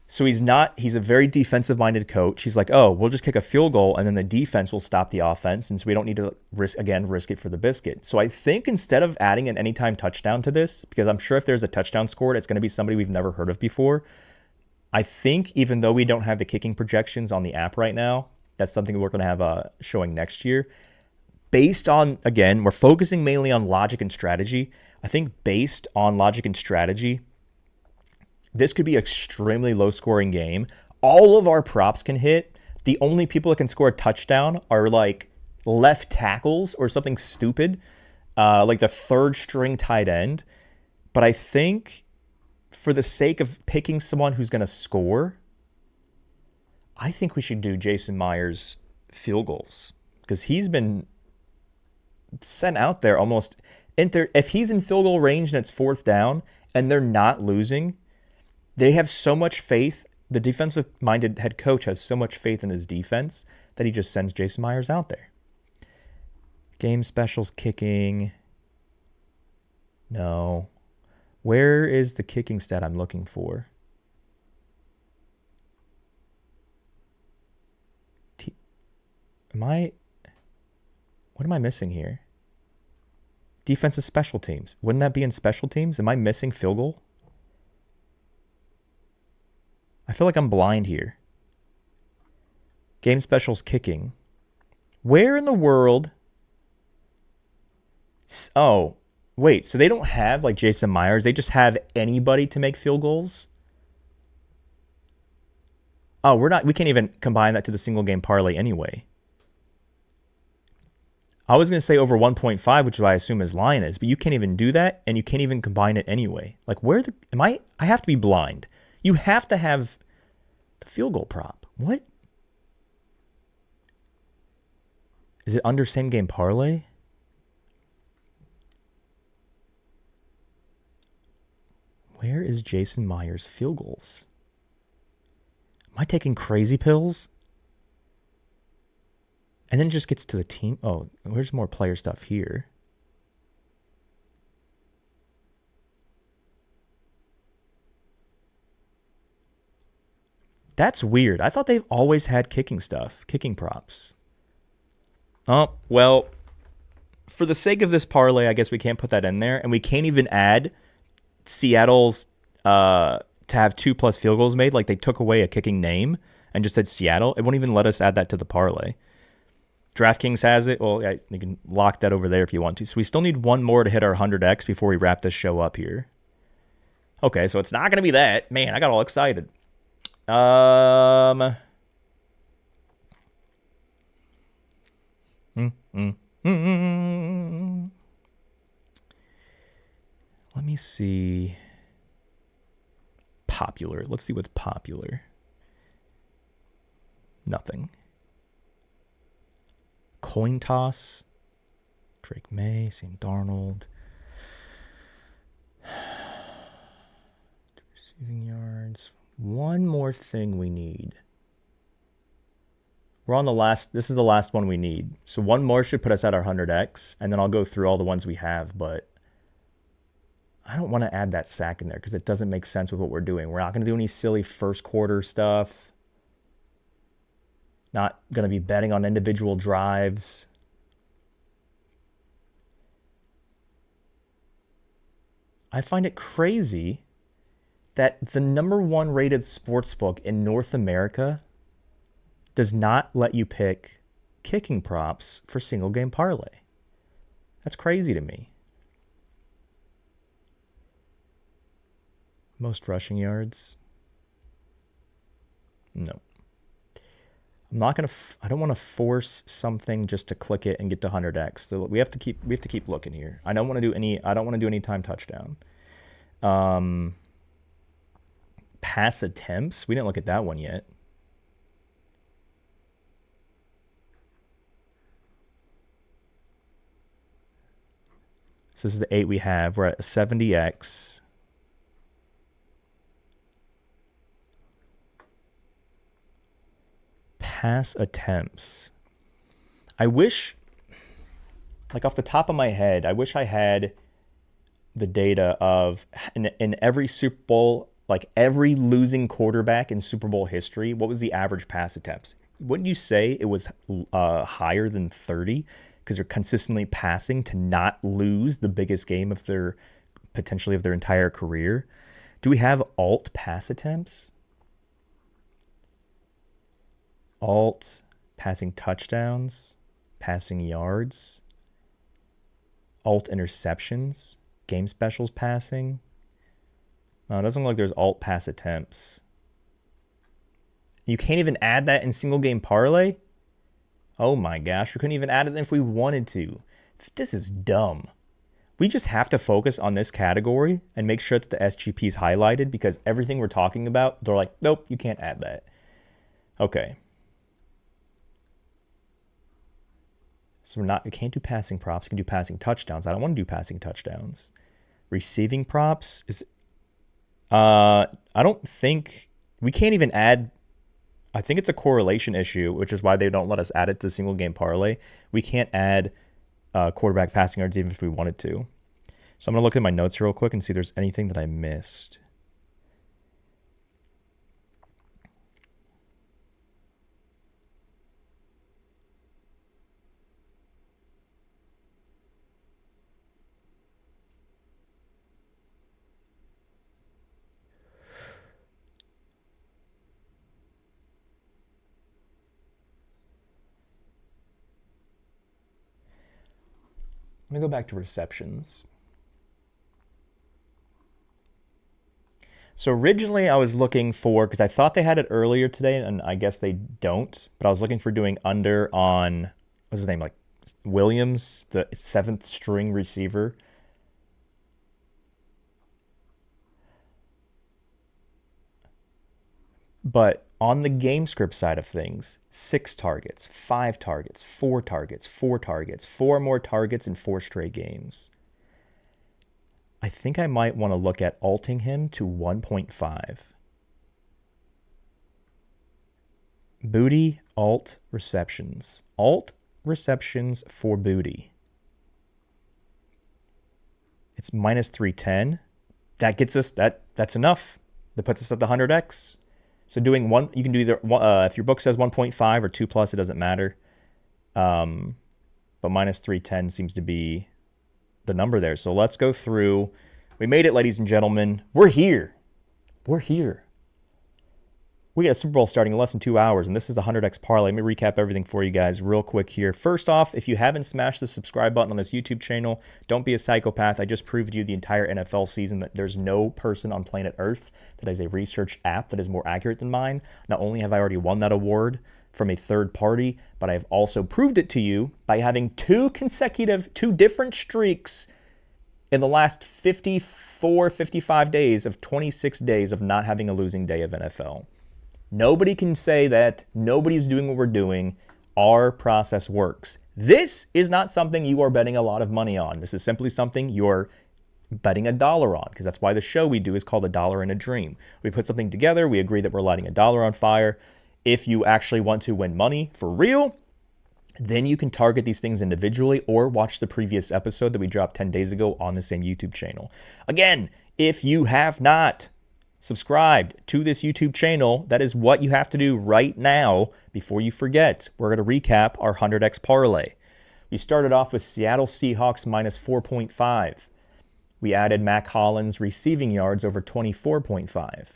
So he's a very defensive-minded coach. He's like, oh, we'll just kick a field goal, and then the defense will stop the offense, and so we don't need to risk it for the biscuit. So I think instead of adding an anytime touchdown to this, because I'm sure if there's a touchdown scored, it's going to be somebody we've never heard of before, I think even though we don't have the kicking projections on the app right now, that's something we're going to have showing next year. Based on, again, we're focusing mainly on logic and strategy. I think based on logic and strategy, this could be an extremely low-scoring game. All of our props can hit. The only people that can score a touchdown are like left tackles or something stupid, like the third string tight end. But I think for the sake of picking someone who's going to score, I think we should do Jason Myers field goals because he's been sent out there almost. If he's in field goal range and it's 4th down and they're not losing, they have so much faith. The defensive-minded head coach has so much faith in his defense that he just sends Jason Myers out there. Game specials kicking. No. Where is the kicking stat I'm looking for? What am I missing here? Defensive special teams. Wouldn't that be in special teams? Am I missing field goal? I feel like I'm blind here. Game specials kicking. Where in the world? Oh, wait. So they don't have like Jason Myers. They just have anybody to make field goals? Oh, we can't even combine that to the single game parlay anyway. I was going to say over 1.5, which is what I assume his line is, but you can't even do that, and you can't even combine it anyway. Like, I have to be blind. You have to have the field goal prop. What? Is it under same game parlay? Where is Jason Myers field goals? Am I taking crazy pills? And then it just gets to the team. Oh, where's more player stuff here? That's weird. I thought they've always had kicking stuff, kicking props. Oh, well, for the sake of this parlay, I guess we can't put that in there. And we can't even add Seattle's to have 2+ field goals made. Like they took away a kicking name and just said Seattle. It won't even let us add that to the parlay. DraftKings has it. Well, yeah, you can lock that over there if you want to. So we still need one more to hit our 100x before we wrap this show up here. Okay, so it's not going to be that. Man, I got all excited. Let me see. Popular. Let's see what's popular. Nothing. Coin toss. Drake May, Sam Darnold. Receiving yards. One more thing we need. We're on the last. This is the last one we need. So one more should put us at our 100x, and then I'll go through all the ones we have, but I don't want to add that sack in there because it doesn't make sense with what we're doing. We're not going to do any silly first quarter stuff. Not going to be betting on individual drives. I find it crazy that the #1 rated sportsbook in North America does not let you pick kicking props for single game parlay. That's crazy to me. Most rushing yards? No. I'm not gonna. I don't want to force something just to click it and get to 100x. So we have to keep looking here. I don't want to do any. I don't want to do any time touchdown. Pass attempts. We didn't look at that one yet. So this is the 8 we have. We're at 70x. Pass attempts. I wish, like off the top of my head, I wish I had the data of in every Super Bowl, like every losing quarterback in Super Bowl history, what was the average pass attempts? Wouldn't you say it was higher than 30 because they're consistently passing to not lose the biggest game of their potentially of their entire career? Do we have alt pass attempts? Alt, passing touchdowns, passing yards, alt interceptions, game specials passing. No, it doesn't look like there's alt pass attempts. You can't even add that in single game parlay? Oh my gosh, we couldn't even add it if we wanted to. This is dumb. We just have to focus on this category and make sure that the SGP is highlighted, because everything we're talking about, they're like, nope, you can't add that. Okay. So we can't do passing props. We can do passing touchdowns. I don't want to do passing touchdowns. Receiving props is, I don't think, we can't even add, I think it's a correlation issue, which is why they don't let us add it to single game parlay. We can't add quarterback passing yards even if we wanted to. So I'm going to look at my notes real quick and see if there's anything that I missed. I'm going to go back to receptions. So originally I was looking for, because I thought they had it earlier today, and I guess they don't, but I was looking for doing under on, what's his name, like Williams, the 7th string receiver. But on the game script side of things, 6 targets, 5 targets, 4 targets, 4 targets, 4 more targets in 4 straight games. I think I might want to look at alting him to 1.5. Booty, alt, receptions. Alt, receptions for Booty. It's minus 310. That gets us, that's enough. That puts us at the 100x. So doing one, you can do either, if your book says 1.5 or 2 plus, it doesn't matter. But minus 310 seems to be the number there. So let's go through. We made it, ladies and gentlemen. We're here. We're here. We got a Super Bowl starting in less than 2 hours, and this is the 100x parlay. Let me recap everything for you guys real quick here. First off, if you haven't smashed the subscribe button on this YouTube channel, don't be a psychopath. I just proved to you the entire NFL season that there's no person on planet Earth that has a research app that is more accurate than mine. Not only have I already won that award from a third party, but I've also proved it to you by having 2 different streaks in the last 55 days of 26 days of not having a losing day of NFL. Nobody can say that. Nobody's doing what we're doing. Our process works. This is not something you are betting a lot of money on. This is simply something you're betting $1 on, because that's why the show we do is called $1 in a Dream. We put something together. We agree that we're lighting $1 on fire. If you actually want to win money for real, then you can target these things individually or watch the previous episode that we dropped 10 days ago on the same YouTube channel. Again, if you have not subscribed to this YouTube channel, that is what you have to do right now before you forget. We're going to recap our 100x parlay. We started off with Seattle Seahawks minus 4.5. We added Mac Hollins receiving yards over 24.5.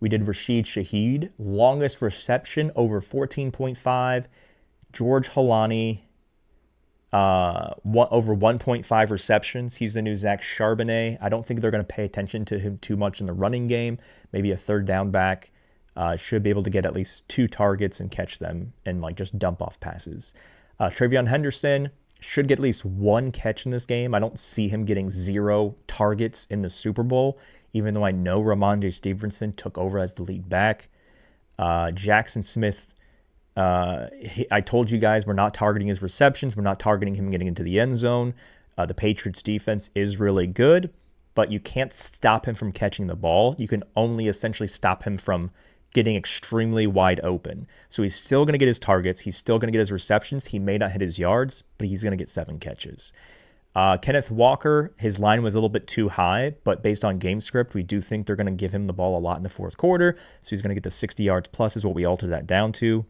We did Rashid Shaheed, longest reception over 14.5. George Holani, over 1.5 receptions. He's the new Zach Charbonnet. I don't think they're going to pay attention to him too much in the running game. Maybe a third down back. Should be able to get at least 2 targets and catch them and like just dump off passes. Travion Henderson should get at least 1 catch in this game. I don't see him getting 0 targets in the Super Bowl, even though I know Ramondre Stevenson took over as the lead back. Jackson Smith, I told you guys we're not targeting his receptions. We're not targeting him getting into the end zone. The Patriots defense is really good, but you can't stop him from catching the ball. You can only essentially stop him from getting extremely wide open. So he's still going to get his targets. He's still going to get his receptions. He may not hit his yards, but he's going to get 7 catches. Kenneth Walker, his line was a little bit too high, but based on game script, we do think they're going to give him the ball a lot in the fourth quarter. So he's going to get the 60 yards plus is what we altered that down to.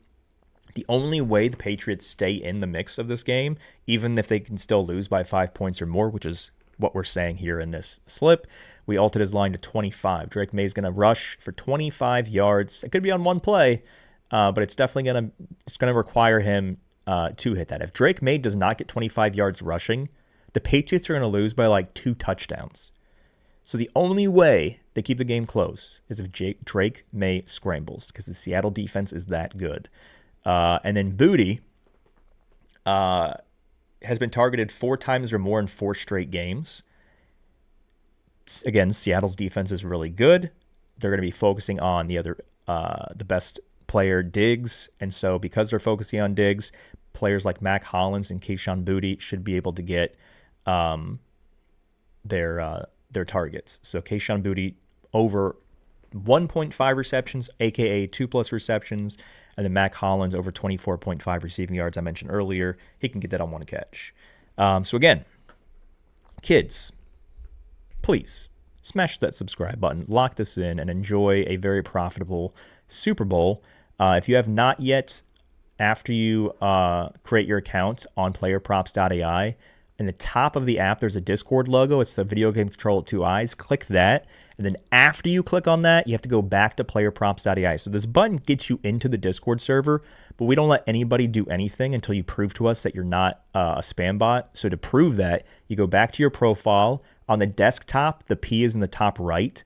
The only way the Patriots stay in the mix of this game, even if they can still lose by 5 points or more, which is what we're saying here in this slip, we altered his line to 25. Drake May's going to rush for 25 yards. It could be on one play, but it's definitely going to require him to hit that. If Drake May does not get 25 yards rushing, the Patriots are going to lose by like 2 touchdowns. So the only way they keep the game close is if Drake May scrambles, because the Seattle defense is that good. And then Booty, has been targeted 4 times or more in 4 straight games. Again, Seattle's defense is really good. They're going to be focusing on the best player, Diggs. And so because they're focusing on Diggs, players like Mac Hollins and Kayshon Boutte should be able to get their targets. So Kayshon Boutte over 1.5 receptions, aka 2+ receptions, and then Mac Hollins over 24.5 receiving yards. I mentioned earlier, he can get that on one catch. So again, kids, please smash that subscribe button, lock this in, and enjoy a very profitable Super Bowl. If you have not yet, after you create your account on PlayerProps.ai, in the top of the app, there's a Discord logo. It's the video game control with 2 eyes. Click that. And then after you click on that, you have to go back to PlayerProps.ai. So this button gets you into the Discord server, but we don't let anybody do anything until you prove to us that you're not a spam bot. So to prove that, you go back to your profile. On the desktop, the P is in the top right.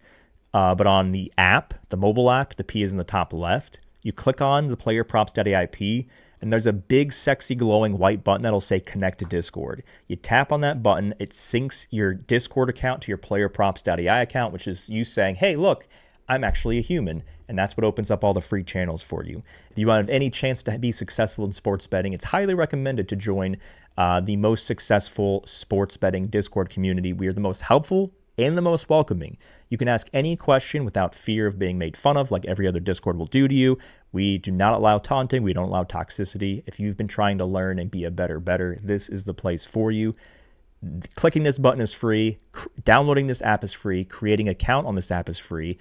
But on the app, the mobile app, the P is in the top left. You click on the PlayerProps.ai P, and there's a big, sexy, glowing white button that'll say Connect to Discord. You tap on that button, it syncs your Discord account to your PlayerProps.ai account, which is you saying, hey, look, I'm actually a human. And that's what opens up all the free channels for you. If you want any chance to be successful in sports betting, it's highly recommended to join the most successful sports betting Discord community. We are the most helpful and the most welcoming. You can ask any question without fear of being made fun of, like every other Discord will do to you. We do not allow taunting. We don't allow toxicity. If you've been trying to learn and be a better, this is the place for you. Clicking this button is free. Downloading this app is free. Creating an account on this app is free.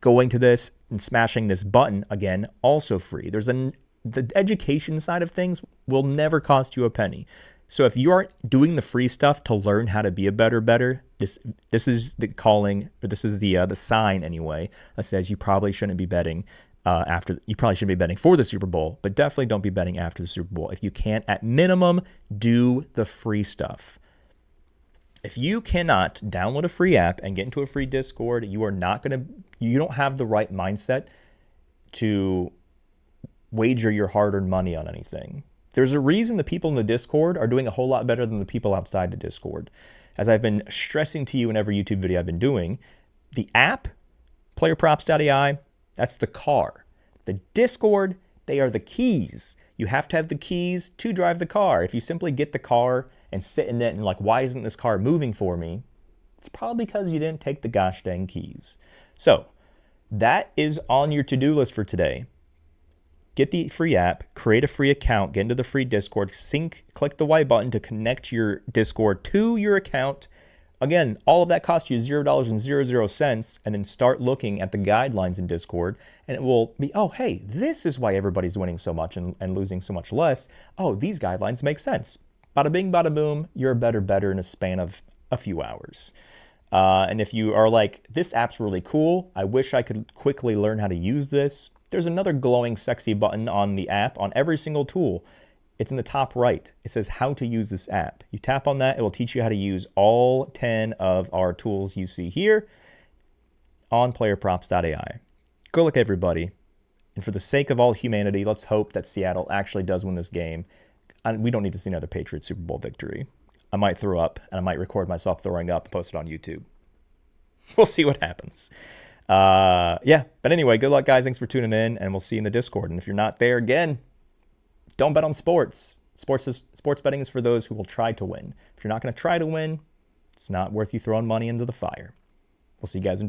Going to this and smashing this button, again, also free. The education side of things will never cost you a penny. So if you aren't doing the free stuff to learn how to be a better, this is the calling, or this is the sign anyway, that says you probably shouldn't be betting you probably shouldn't be betting for the Super Bowl, but definitely don't be betting after the Super Bowl. If you can't, at minimum, do the free stuff. If you cannot download a free app and get into a free Discord, you don't have the right mindset to wager your hard-earned money on anything. There's a reason the people in the Discord are doing a whole lot better than the people outside the Discord. As I've been stressing to you in every YouTube video I've been doing, the app, PlayerProps.ai, that's the car. The Discord, they are the keys. You have to have the keys to drive the car. If you simply get the car and sit in it and like, why isn't this car moving for me? It's probably because you didn't take the gosh dang keys. So that is on your to-do list for today. Get the free app, create a free account, get into the free Discord, click the white button to connect your Discord to your account. Again, all of that costs you $0.00, and then start looking at the guidelines in Discord, and it will be, oh, hey, this is why everybody's winning so much and losing so much less. Oh, these guidelines make sense. Bada bing, bada boom, you're a better in a span of a few hours. And if you are like, this app's really cool, I wish I could quickly learn how to use this, there's another glowing, sexy button on the app on every single tool. It's in the top right. It says how to use this app. You tap on that, it will teach you how to use all 10 of our tools you see here on PlayerProps.ai. Good luck, everybody. And for the sake of all humanity, let's hope that Seattle actually does win this game. And we don't need to see another Patriots Super Bowl victory. I might throw up, and I might record myself throwing up and post it on YouTube. We'll see what happens. Yeah, but anyway, good luck, guys. Thanks for tuning in, and we'll see you in the Discord. And if you're not there, again, don't bet on sports. Sports betting is for those who will try to win. If you're not going to try to win, it's not worth you throwing money into the fire. We'll see you guys in